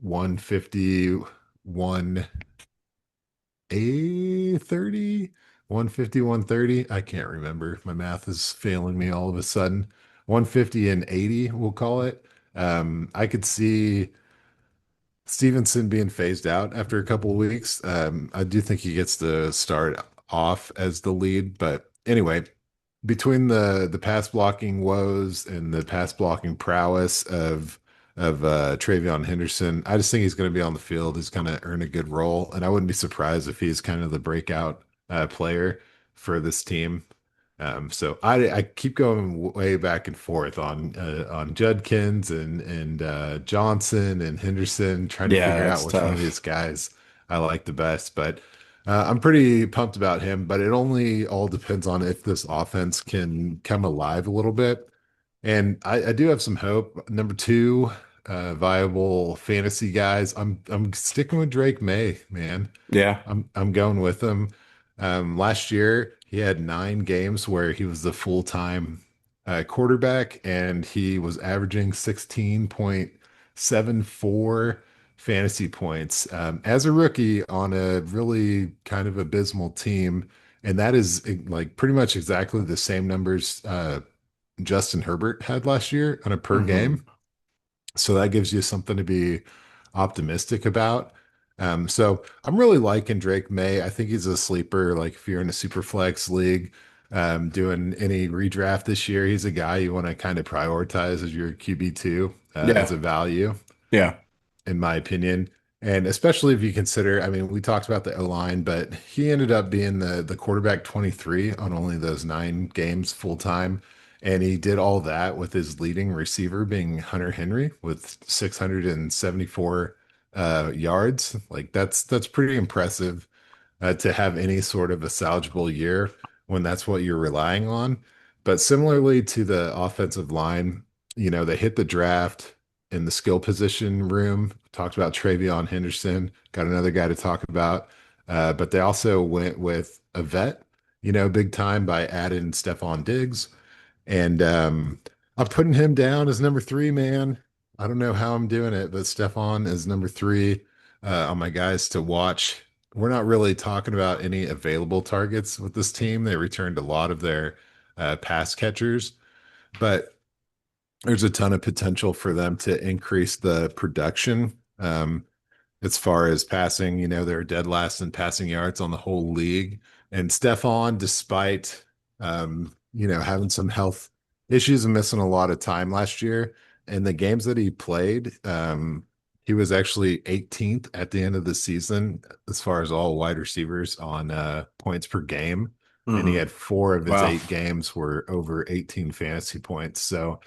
150, 130, 150, 130. I can't remember. My math is failing me all of a sudden. 150 and 80, we'll call it. I could see Stevenson being phased out after a couple of weeks. I do think he gets to start off as the lead, but anyway, between the pass blocking woes and the pass blocking prowess of Travion Henderson, I just think he's going to be on the field. He's going to earn a good role, and I wouldn't be surprised if he's kind of the breakout player for this team. So I keep going way back and forth on Judkins and Johnson and Henderson, trying to figure Yeah, out it's which one of these tough. guys I like the best. But I'm pretty pumped about him. But it only all depends on if this offense can come alive a little bit. And I do have some hope. Number two, viable fantasy guys. I'm sticking with Drake May, man. Yeah. I'm going with him. Last year, he had 9 games where he was the full-time quarterback, and he was averaging 16.74 fantasy points as a rookie on a really kind of abysmal team. And that is like pretty much exactly the same numbers Justin Herbert had last year on a per Hmm. game. So that gives you something to be optimistic about. So I'm really liking Drake May. I think he's a sleeper. Like if you're in a super flex league, doing any redraft this year, he's a guy you want to kind of prioritize as your QB2 as Yeah. a value Yeah. in my opinion. And especially if you consider, I mean, we talked about the O line, but he ended up being the quarterback 23 on only those 9 games full time. And he did all that with his leading receiver being Hunter Henry with 674 yards. Like that's pretty impressive to have any sort of a salvageable year when that's what you're relying on. But similarly to the offensive line, they hit the draft in the skill position room. Talked about Travion Henderson, got another guy to talk about. But they also went with a vet, big time by adding Stephon Diggs. And I'm putting him down as number three, man. I don't know how I'm doing it, but Stefan is number three on my guys to watch. We're not really talking about any available targets with this team. They returned a lot of their pass catchers, but there's a ton of potential for them to increase the production. As far as passing, they're dead last in passing yards on the whole league. And Stefan, despite having some health issues and missing a lot of time last year, in the games that he played, he was actually 18th at the end of the season as far as all wide receivers on points per game. And he Hmm. had 4 of his Wow. 8 games were over 18 fantasy points. So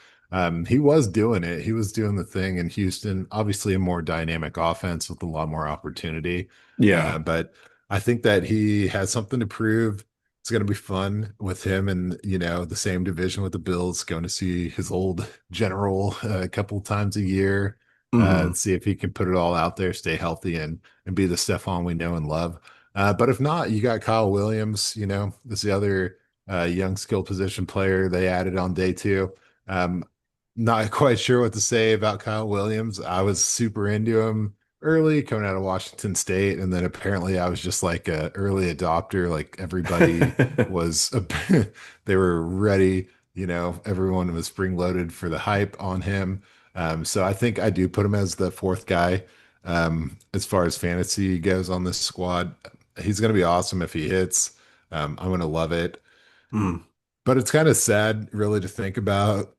he was doing it. He was doing the thing in Houston. Obviously, a more dynamic offense with a lot more opportunity. Yeah. But I think that he has something to prove. It's going to be fun with him and, the same division with the Bills, going to see his old general a couple times a year and Hmm. see if he can put it all out there, stay healthy and be the Stephon we know and love. But if not, you got Kyle Williams, this the other young skill position player they added on day two. Um, Not quite sure what to say about Kyle Williams. I was super into him early coming out of Washington State, and then apparently I was just like a early adopter. Like everybody was, they were ready. Everyone was spring loaded for the hype on him. So I think I do put him as the fourth guy as far as fantasy goes on this squad. He's going to be awesome if he hits. I'm going to love it. Hmm. But it's kind of sad, really, to think about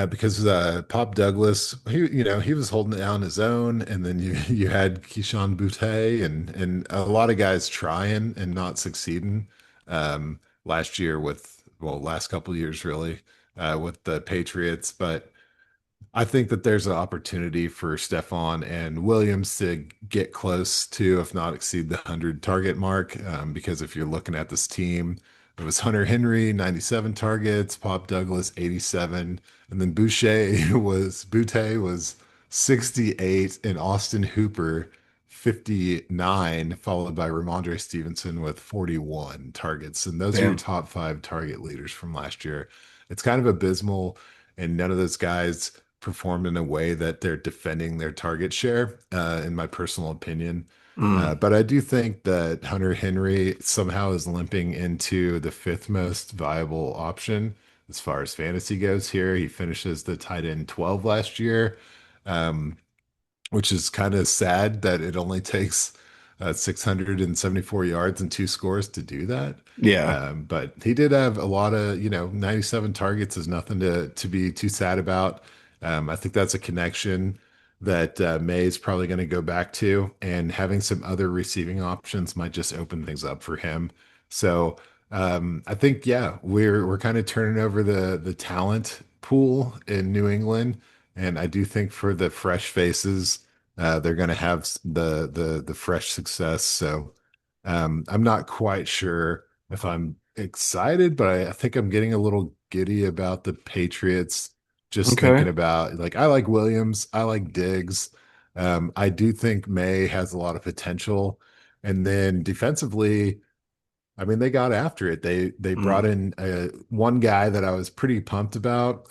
because Pop Douglas, he was holding it down his own, and then you had Keyshawn Boutte and a lot of guys trying and not succeeding last year last couple of years really with the Patriots, but I think that there's an opportunity for Stephon and Williams to get close to, if not exceed the 100 target mark. Because if you're looking at this team, it was Hunter Henry, 97 targets, Pop Douglas, 87, and then Butte was 68, and Austin Hooper, 59, followed by Ramondre Stevenson with 41 targets. And those are your Damn. top five target leaders from last year. It's kind of abysmal, and none of those guys performed in a way that they're defending their target share, in my personal opinion. Mm. But I do think that Hunter Henry somehow is limping into the fifth most viable option as far as fantasy goes here. He finishes the tight end 12 last year, um, which is kind of sad that it only takes 674 yards and two scores to do that. Yeah. But he did have a lot of, 97 targets is nothing to be too sad about. I think that's a connection that May is probably going to go back to, and having some other receiving options might just open things up for him. So I think, yeah, we're kind of turning over the talent pool in New England, and I do think for the fresh faces, they're going to have the fresh success. So I'm not quite sure if I'm excited, but I think I'm getting a little giddy about the Patriots. Just thinking Okay. about, like, I like Williams, I like Diggs. I do think May has a lot of potential, and then defensively, I mean, they got after it. They brought Mm. in one guy that I was pretty pumped about,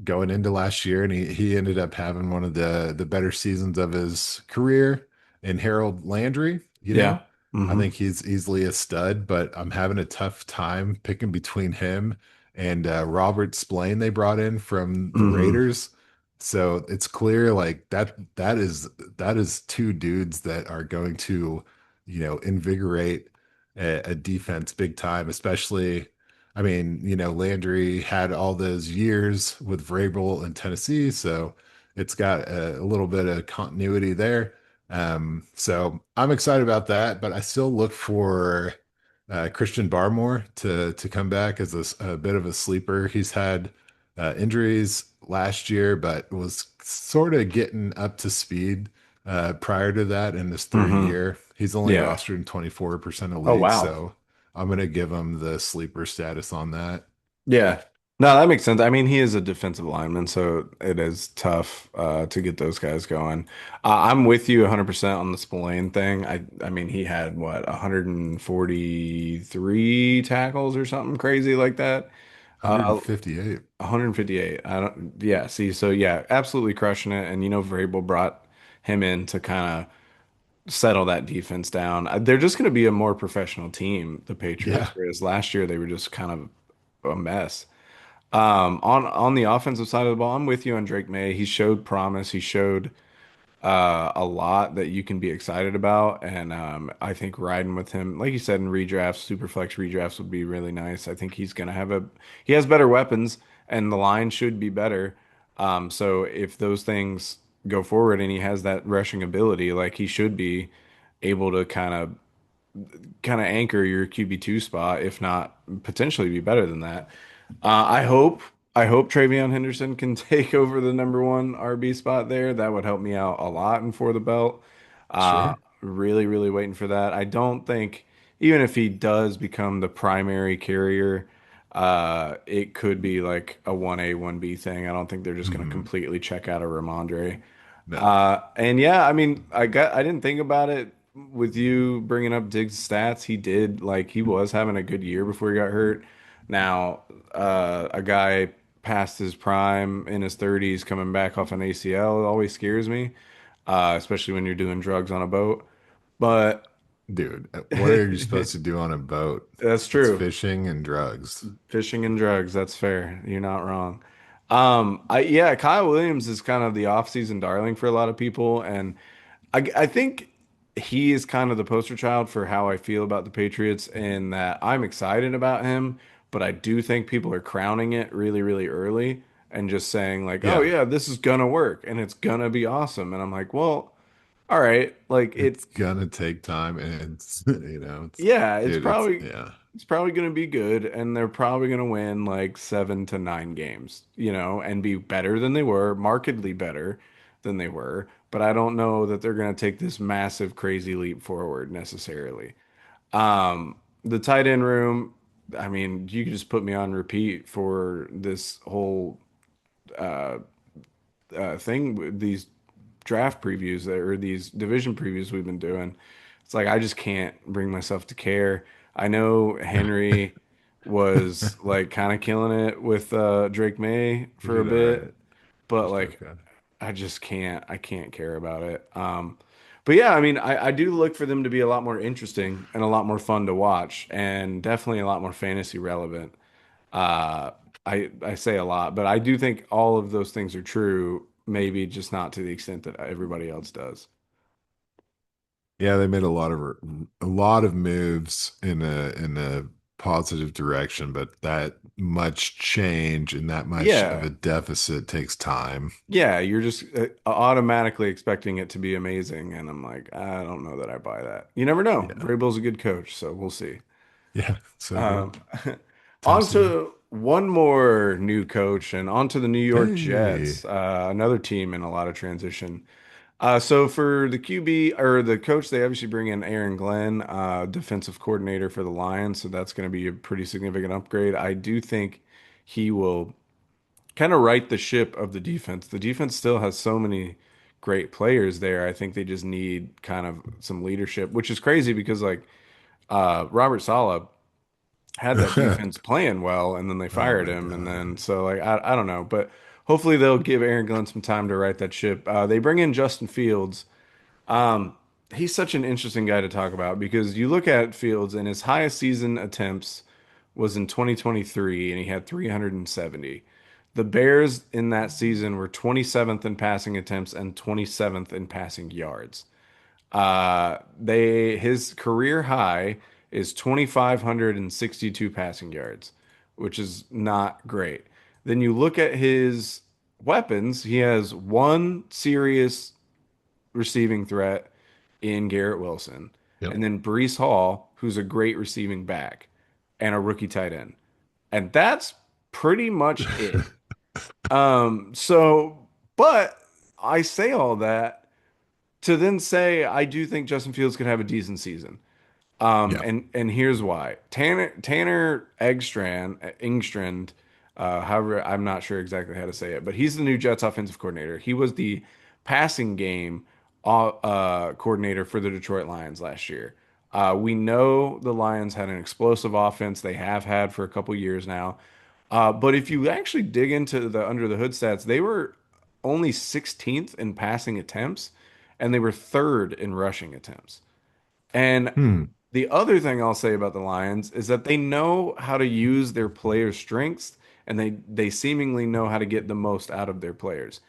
going into last year, and he ended up having one of the better seasons of his career in Harold Landry. Yeah. I Hmm. think he's easily a stud, but I'm having a tough time picking between him and Robert Spillane they brought in from the Hmm. Raiders. So it's clear, like, that is two dudes that are going to, invigorate a defense big time, especially. I mean, Landry had all those years with Vrabel in Tennessee, so it's got a little bit of continuity there. So I'm excited about that, but I still look for Christian Barmore to come back as a bit of a sleeper. He's had injuries last year, but was sort of getting up to speed prior to that in his third Hmm. year. He's only Yeah. rostered in 24% of Oh, leagues, wow. so I'm going to give him the sleeper status on that. Yeah. No, that makes sense. I mean, he is a defensive lineman, so it is tough to get those guys going. I'm with you 100% on the Spillane thing. I mean, he had what, 143 tackles or something crazy like that. Uh, 158. 158. I don't, yeah, see, so yeah, absolutely crushing it. And Vrabel brought him in to kind of settle that defense down. They're just going to be a more professional team, the Patriots, Yeah, whereas last year they were just kind of a mess. On the offensive side of the ball, I'm with you on Drake May. He showed promise. He showed a lot that you can be excited about, and I think riding with him, like you said, in redrafts, superflex redrafts would be really nice. I think he has better weapons, and the line should be better. So if those things go forward, and he has that rushing ability, like he should be able to kind of anchor your QB2 spot, if not potentially be better than that. I hope Travion Henderson can take over the number one RB spot there. That would help me out a lot and for the belt. sure. Really, really waiting for that. I don't think even if he does become the primary carrier, it could be like a 1A, 1B thing. I don't think they're just going to Hmm. completely check out a Ramondre. No. And yeah, I mean, I didn't think about it with you bringing up Diggs' stats. He was having a good year before he got hurt. Now, a guy past his prime in his 30s coming back off an ACL always scares me, especially when you're doing drugs on a boat. But Dude, what are you supposed to do on a boat? that's It's true. fishing and drugs. Fishing and drugs, that's fair. You're not wrong. Kyle Williams is kind of the off-season darling for a lot of people, and I think he is kind of the poster child for how I feel about the Patriots, in that I'm excited about him, but I do think people are crowning it really, really early and just saying like, "Oh Yeah. yeah, this is gonna work and it's gonna be awesome," and I'm like, well. all right, like It's gonna take time, and it's it's yeah, dude, it's yeah, it's probably going to be good, and they're probably going to win like 7 to 9 games, and be better than they were, markedly better than they were. But I don't know that they're going to take this massive, crazy leap forward necessarily. The tight end room, I mean, you could just put me on repeat for this whole thing with these draft previews or these division previews we've been doing. It's like I just can't bring myself to care. I know Henry was like kind of killing it with Drake May he for a did all bit, right. but Just like okay. I can't care about it. But yeah, I mean, I do look for them to be a lot more interesting and a lot more fun to watch, and definitely a lot more fantasy relevant. Uh, I say a lot, but I do think all of those things are true, maybe just not to the extent that everybody else does. Yeah, they made a lot of moves in a positive direction, but that much change and that much of Yeah. a deficit takes time. Yeah, you're just automatically expecting it to be amazing, and I'm like, I don't know that I buy that. You never know. Yeah. Vrabel's a good coach, so we'll see. Yeah. So Um, good. on Tough season. to one more new coach, and on to the New York Hey. Jets, another team in a lot of transition. So for the QB or the coach, they obviously bring in Aaron Glenn, defensive coordinator for the Lions. So that's going to be a pretty significant upgrade. I do think he will kind of right the ship of the defense. The defense still has so many great players there. I think they just need kind of some leadership, which is crazy because like Robert Saleh had that defense playing well, and then they Oh fired my him, and then God. so like I don't know, but hopefully they'll give Aaron Glenn some time to right that ship. They bring in Justin Fields. He's such an interesting guy to talk about because you look at Fields and his highest season attempts was in 2023 and he had 370. The Bears in that season were 27th in passing attempts and 27th in passing yards. They his career high is 2,562 passing yards, which is not great. Then you look at his weapons, he has one serious receiving threat in Garrett Wilson, Yep. and then Brees Hall, who's a great receiving back and a rookie tight end. And that's pretty much it. So, but I say all that to then say I do think Justin Fields could have a decent season. Yeah. And here's why. Tanner Engstrand, however, I'm not sure exactly how to say it, but he's the new Jets offensive coordinator. He was the passing game coordinator for the Detroit Lions last year. We know the Lions had an explosive offense. They have had for a couple years now. But if you actually dig into the under the hood stats, they were only 16th in passing attempts, and they were third in rushing attempts. And Hmm. the other thing I'll say about the Lions is that they know how to use their players' strengths, and they seemingly know how to get the most out of their players.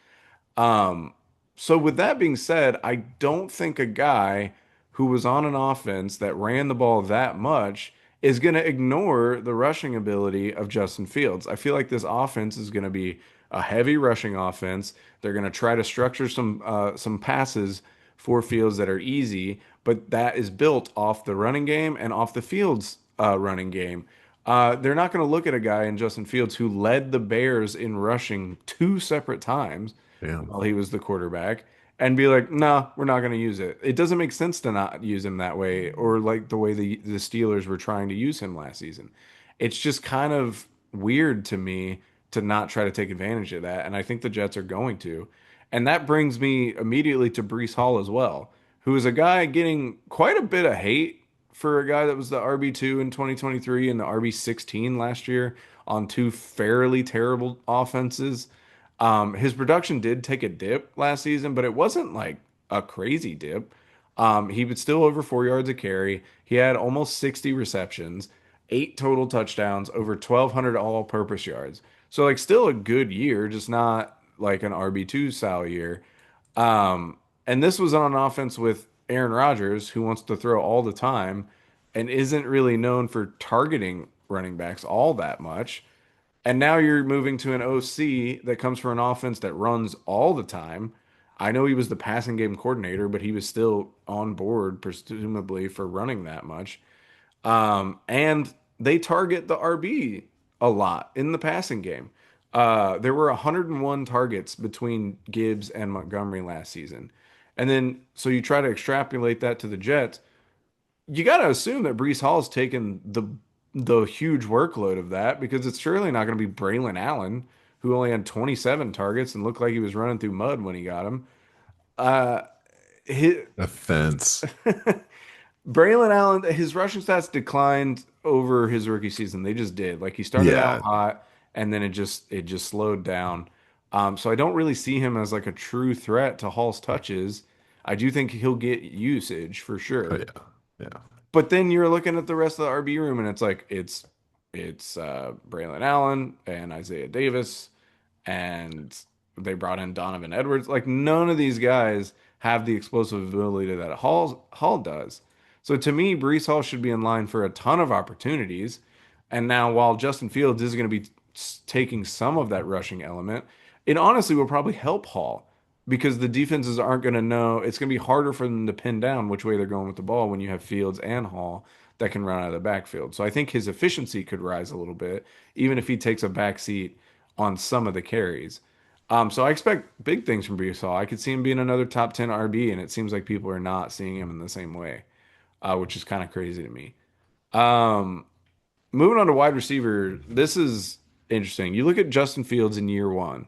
So with that being said, I don't think a guy who was on an offense that ran the ball that much is going to ignore the rushing ability of Justin Fields. I feel like this offense is going to be a heavy rushing offense. They're going to try to structure some passes for Fields that are easy, but that is built off the running game and off the Fields running game. They're not going to look at a guy in Justin Fields who led the Bears in rushing two separate times Damn. while he was the quarterback and be like, nah, we're not going to use it. It doesn't make sense to not use him that way or like the way the Steelers were trying to use him last season. It's just kind of weird to me to not try to take advantage of that. And I think the Jets are going to. And that brings me immediately to Brees Hall as well, who is a guy getting quite a bit of hate for a guy that was the RB2 in 2023 and the RB16 last year on two fairly terrible offenses. His production did take a dip last season, but it wasn't like a crazy dip. He was still over 4 yards a carry. He had almost 60 receptions, eight total touchdowns, over 1,200 all-purpose yards. So like still a good year, just not like an RB2 style year. And this was on an offense with Aaron Rodgers, who wants to throw all the time and isn't really known for targeting running backs all that much. And now you're moving to an OC that comes from an offense that runs all the time. I know he was the passing game coordinator, but he was still on board, presumably, for running that much. And they target the RB a lot in the passing game. There were 101 targets between Gibbs and Montgomery last season. And then, so you try to extrapolate that to the Jets. You got to assume that Brees Hall's taken the huge workload of that because it's surely not going to be Braylon Allen, who only had 27 targets and looked like he was running through mud when he got him. Uh, his, Offense. Braylon Allen, his rushing stats declined over his rookie season. They just did. Like he started out Yeah. hot and then it just slowed down. So I don't really see him as like a true threat to Hall's touches. I do think he'll get usage for Oh sure. yeah. Yeah. But then you're looking at the rest of the RB room and it's like it's Braylon Allen and Isaiah Davis and they brought in Donovan Edwards. Like none of these guys have the explosive ability that Hall does. So to me, Brees Hall should be in line for a ton of opportunities. And now, while Justin Fields is going to be taking some of that rushing element, it honestly will probably help Hall because the defenses aren't going to know. It's going to be harder for them to pin down which way they're going with the ball when you have Fields and Hall that can run out of the backfield. So I think his efficiency could rise a little bit, even if he takes a back seat on some of the carries. So I expect big things from Brees Hall. I could see him being another top 10 RB, and it seems like people are not seeing him in the same way, which is kind of crazy to me. Um, Moving on to wide receiver, this is interesting. You look at Justin Fields in year one.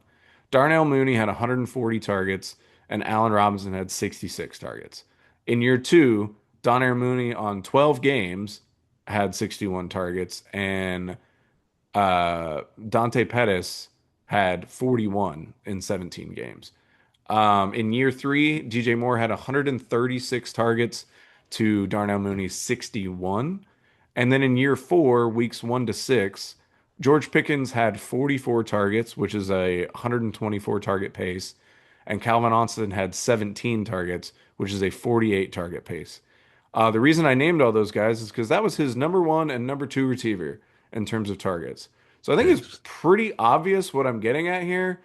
Darnell Mooney had 140 targets, and Allen Robinson had 66 targets. In year two, Darnell Mooney on 12 games had 61 targets, and Dante Pettis had 41 in 17 games. In year three, DJ Moore had 136 targets to Darnell Mooney's 61. And then in year four, weeks 1 to 6, George Pickens had 44 targets, which is a 124 target pace. And Calvin Austin had 17 targets, which is a 48 target pace. The reason I named all those guys is because that was his number one and number two receiver in terms of targets. So I think it's Interesting. pretty obvious what I'm getting at here.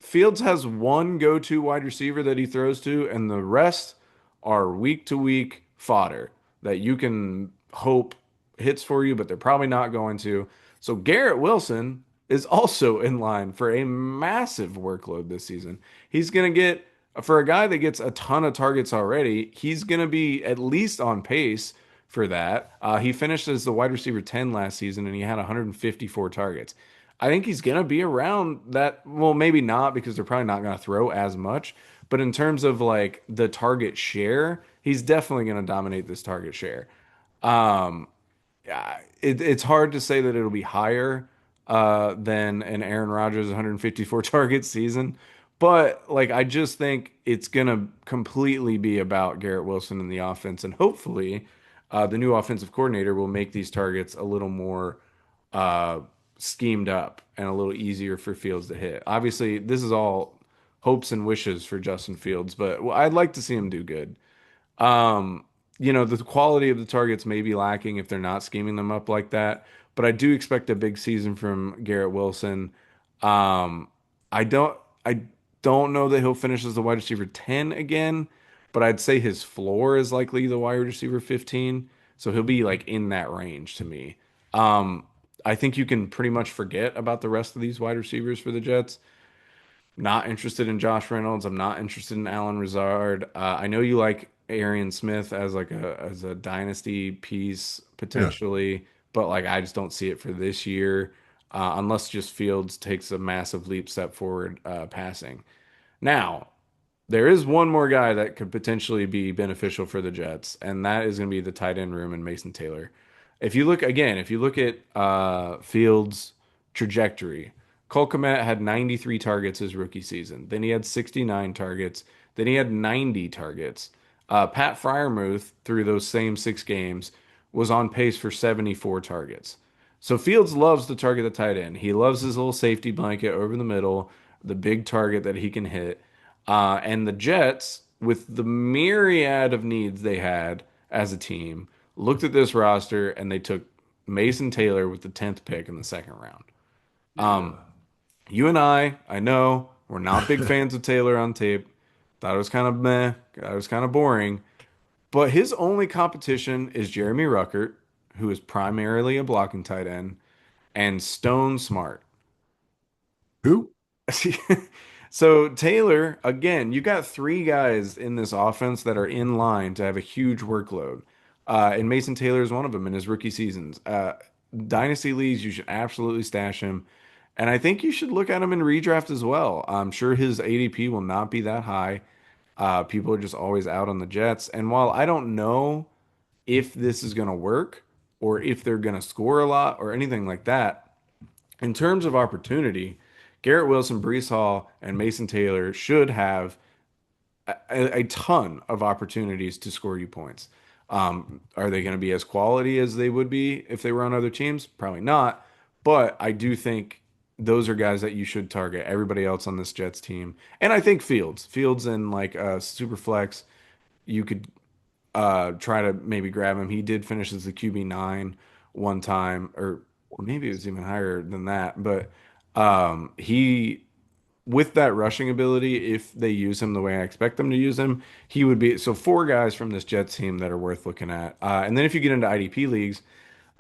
Fields has one go-to wide receiver that he throws to, and the rest are week to week fodder that you can hope hits for you, but they're probably not going to. So Garrett Wilson is also in line for a massive workload this season. He's going to get, for a guy that gets a ton of targets already, he's going to be at least on pace for that. He finished as the wide receiver 10 last season and he had 154 targets. I think he's going to be around that. Well, maybe not because they're probably not going to throw as much. But in terms of like the target share, he's definitely going to dominate this target share. Um, it's hard to say that it'll be higher than an Aaron Rodgers 154 target season, but like I just think it's gonna completely be about Garrett Wilson and the offense, and hopefully the new offensive coordinator will make these targets a little more uh, schemed up and a little easier for Fields to hit. Obviously, this is all hopes and wishes for Justin Fields, but I'd like to see him do good. Um, the quality of the targets may be lacking if they're not scheming them up like that, but I do expect a big season from Garrett Wilson. Um, I don't know that he'll finish as the wide receiver 10 again, but I'd say his floor is likely the wide receiver 15, so he'll be like in that range to me. Um, I think you can pretty much forget about the rest of these wide receivers for the Jets. Not interested in Josh Reynolds. I'm not interested in Alan Lazard. I know you like Arian Smith as like a dynasty piece Yeah. potentially, but like I just don't see it for this year, unless just Fields takes a massive leap step forward passing. Now, there is one more guy that could potentially be beneficial for the Jets, and that is going to be the tight end room and Mason Taylor. If you look at Fields' trajectory, Cole Kmet had 93 targets his rookie season. Then he had 69 targets. Then he had 90 targets. Pat Fryermuth, through those same 6 games, was on pace for 74 targets. So Fields loves to target the tight end. He loves his little safety blanket over the middle, the big target that he can hit. And the Jets, with the myriad of needs they had as a team, looked at this roster and they took Mason Taylor with the 10th pick in the second round. Yeah. You and I know, we're not big fans of Taylor on tape. Thought it was kind of meh. Thought it was kind of boring. But his only competition is Jeremy Ruckert, who is primarily a blocking tight end, and Stone Smart. Who? So Taylor, again, you got three guys in this offense that are in line to have a huge workload. And Mason Taylor is one of them in his rookie seasons. Dynasty leagues, you should absolutely stash him. And I think you should look at him in redraft as well. I'm sure his ADP will not be that high. People are just always out on the Jets. And while I don't know if this is going to work or if they're going to score a lot or anything like that, in terms of opportunity, Garrett Wilson, Brees Hall, and Mason Taylor should have a ton of opportunities to score you points. Are they going to be as quality as they would be if they were on other teams? Probably not. But I do think those are guys that you should target. Everybody else on this Jets team, and I think Fields, and like super flex, you could try to maybe grab him. He did finish as the QB9 one time, or maybe it was even higher than that. But he, with that rushing ability, if they use him the way I expect them to use him, he would be. So four guys from this Jets team that are worth looking at. And then if you get into IDP leagues,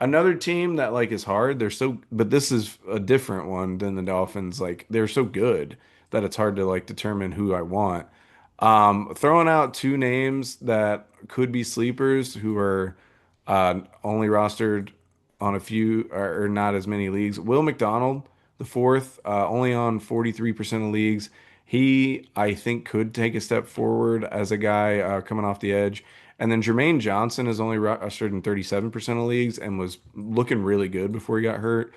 another team that like is hard. They're so, but this is a different one than the Dolphins. Like they're so good that it's hard to like determine who I want. Throwing out two names that could be sleepers who are only rostered on a few or not as many leagues. Will McDonald, the fourth, only on 43% of leagues. He, I think, could take a step forward as a guy coming off the edge. And then Jermaine Johnson is only rostered in 37% of leagues and was looking really good before he got hurt.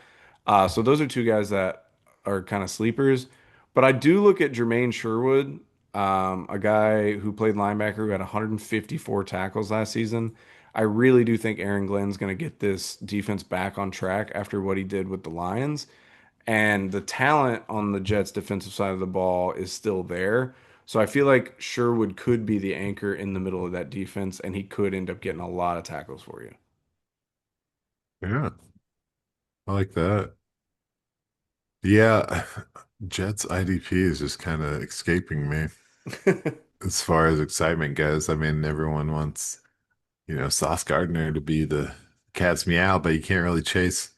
So those are two guys that are kind of sleepers. But I do look at Jermaine Sherwood, a guy who played linebacker who had 154 tackles last season. I really do think Aaron Glenn's going to get this defense back on track after what he did with the Lions. And the talent on the Jets' defensive side of the ball is still there. So I feel like Sherwood could be the anchor in the middle of that defense, and he could end up getting a lot of tackles for you. Yeah, I like that. Yeah, Jets IDP is just kind of escaping me as far as excitement goes. I mean, everyone wants, Sauce Gardner to be the cat's meow, but you can't really chase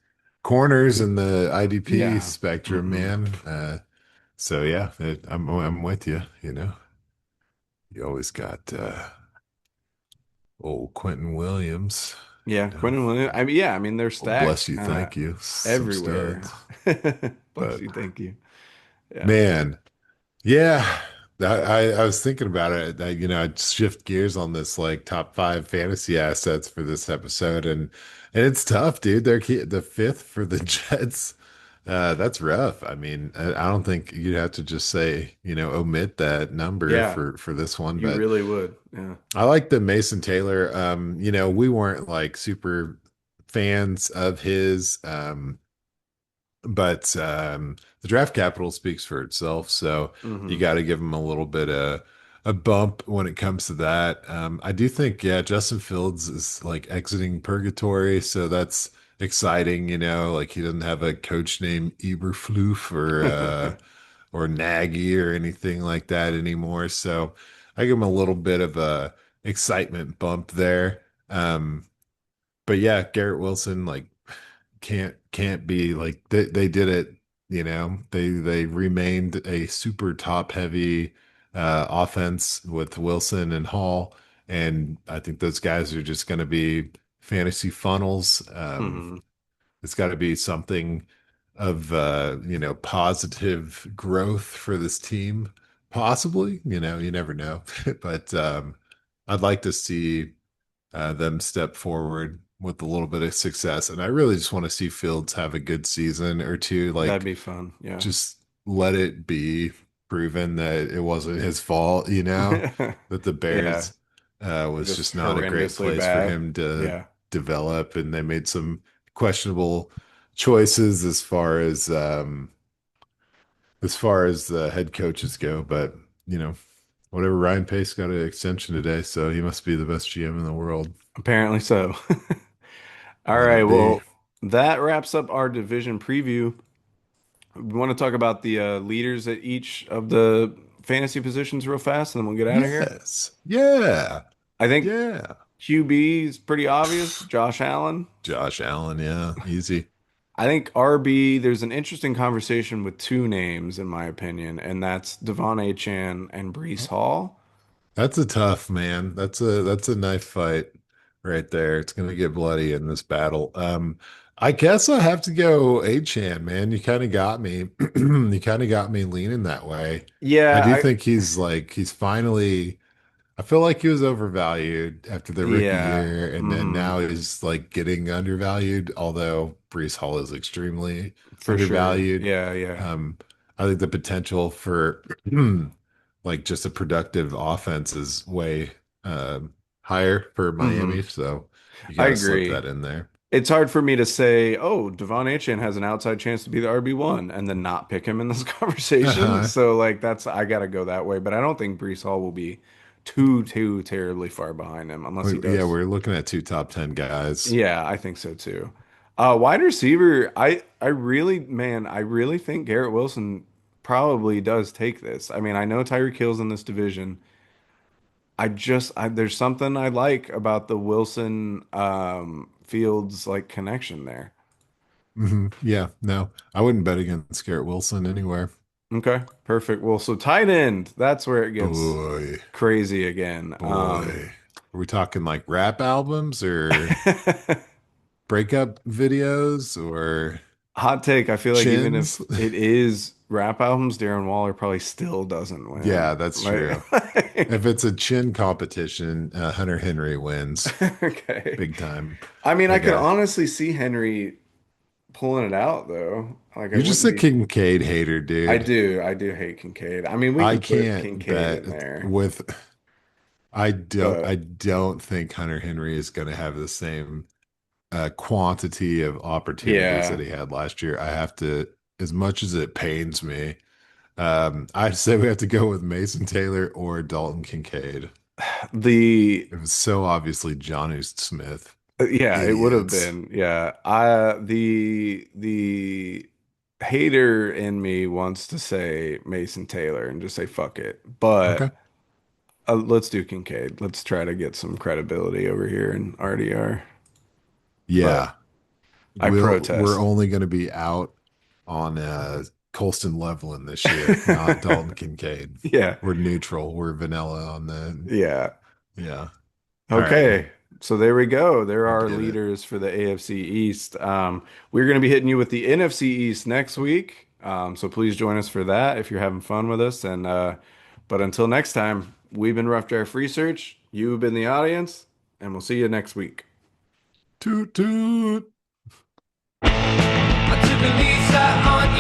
corners in the IDP Yeah. spectrum, Mm-mm. man. So yeah, I'm with you, You always got old Quentin Williams, Yeah, Quentin Williams. I mean, yeah, I mean they're Oh, bless stacked you, kind of thank you. Some everywhere. studs. Bless But you, thank you. Yeah. man, yeah, I was thinking about it. I'd shift gears on this like top five fantasy assets for this episode, and it's tough, dude. The fifth for the Jets. That's rough. I mean, I don't think you'd have to just say, omit that number Yeah, for this one, you but really would. Yeah. I like the Mason Taylor. We weren't like super fans of his. But the draft capital speaks for itself, so you Hmm. got to give him a little bit of a bump when it comes to that. I do think, yeah, Justin Fields is like exiting purgatory, so that's exciting. Like he doesn't have a coach named Eberflus or Nagy or anything like that anymore. So I give him a little bit of a excitement bump there. But yeah, Garrett Wilson, like can't be like they did it, they remained a super top heavy offense with Wilson and Hall, and I think those guys are just going to be fantasy funnels. Hmm. It's got to be something of positive growth for this team, possibly. You never know. But I'd like to see them step forward with a little bit of success. And I really just want to see Fields have a good season or two. That'd Like, be fun. Yeah. just let it be proven that it wasn't his fault, that the Yeah. Bears was Just just not a great horrendously place for bad. him to Yeah. develop. And they made some questionable choices as far as the head coaches go. But, you know, whatever, Ryan Pace got an extension today, so he must be the best GM in the world. Apparently so. All Let right. it be. Well, that wraps up our division preview. We want to talk about the leaders at each of the fantasy positions real fast, and then we'll get out of here? Yes. Yeah. I think Yeah. QB is pretty obvious. Josh Allen. Josh Allen. Yeah. Easy. I think RB, there's an interesting conversation with two names, in my opinion, and that's Devon Achane and Brees Hall. That's a tough man. That's a knife fight right there. It's gonna get bloody in this battle. I guess I have to go A-Chan, man. You kind of got me. You kind of got me leaning that way. I do Yeah, think he's finally. I feel like he was overvalued after the rookie yeah, year, and then hmm now he's like getting undervalued, although Brees Hall is extremely for sure. undervalued. Yeah, yeah. Um, I think the potential for like just a productive offense is way higher for hmm Miami, so you I got to slip agree. that in there. It's hard for me to say, oh, Devon Achane has an outside chance to be the RB1 and then not pick him in this conversation. Uh-huh. So like I gotta go that way. But I don't think Brees Hall will be too terribly far behind him unless he Yeah, does. we're looking at two top 10 guys. Yeah, I think so too. Wide receiver, I really think Garrett Wilson probably does take this. I mean, I know Tyreek Hill's in this division. There's something I like about the Wilson Fields like connection there. Yeah, no, I wouldn't bet against Garrett Wilson anywhere. Okay, perfect. Well, so tight end, that's where it gets Boy. crazy again. Boy, are we talking like rap albums or breakup videos or Hot take, I feel like even chins? if it is rap albums, Darren Waller probably still doesn't win. Yeah, that's Like, true. If it's a chin competition, Hunter Henry wins okay. big time. I mean, I That could guy. honestly see Henry pulling it out though. Like I You're just wouldn't a be. Kincaid hater, dude. I do hate Kincaid. I mean, we I could put can't Kincaid bet in there, with I but don't think Hunter Henry is going to have the same quantity of opportunities that yeah, he had last year. I have to, as much as it pains me, I'd say we have to go with Mason Taylor or Dalton Kincaid. the It was so obviously Jonnu Smith. yeah, it would have Idiots. been. Yeah, I the hater in me wants to say Mason Taylor and just say fuck it, Okay. but let's do Kincaid. Let's try to get some credibility over here in RDR. But Yeah. I We're protest. only going to be out on Colston Loveland this year, not Dalton Kincaid. Yeah, We're neutral. We're vanilla on the yeah. yeah. All right. Okay, so there we go. There We are did it. leaders for the AFC East. We're going to be hitting you with the NFC East next week. So please join us for that if you're having fun with us. And but until next time, we've been Rough Draft Research. You've been the audience, and we'll see you next week. Toot toot. I took a lease out on